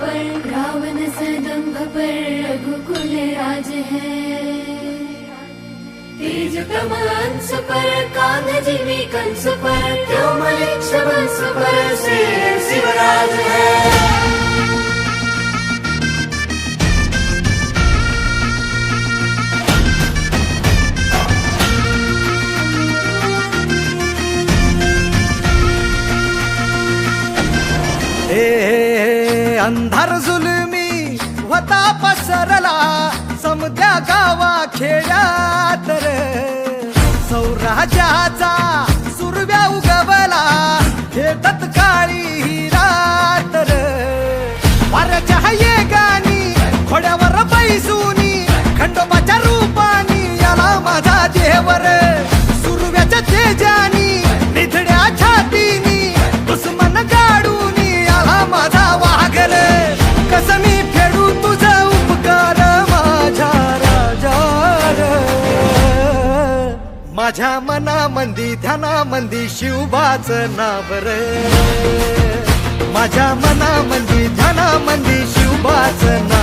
पर रावण सदंभ पर रघुकुल राज है। तेज प्रमल अंश पर कान जीवी कंस पर त्योमलिक्ष वंश पर से शिवराज है। अंधार जुलमी होता पसरला समद्या गावा खेड्यात रे, सौराज्याचा सुरव्या उगवला हे तत्काळी ही रात रे। वाऱ्याच्या येगानी घोड्यावर बैसूनी खंडोबाच्या रूपानी याला माझा देवर, सुरव्याच्या तेजानी निधड्या छातीनी दुश्मन गाडूनी याला माझा वाघर। कसं मी फेडू तुझा उपकार माझ्या राजा रे। माझ्या मनामंदी ध्यानामंदी शिवबाच नाव रे, माझ्या मनामंदी ध्यानामंदी शिवबाच नाव।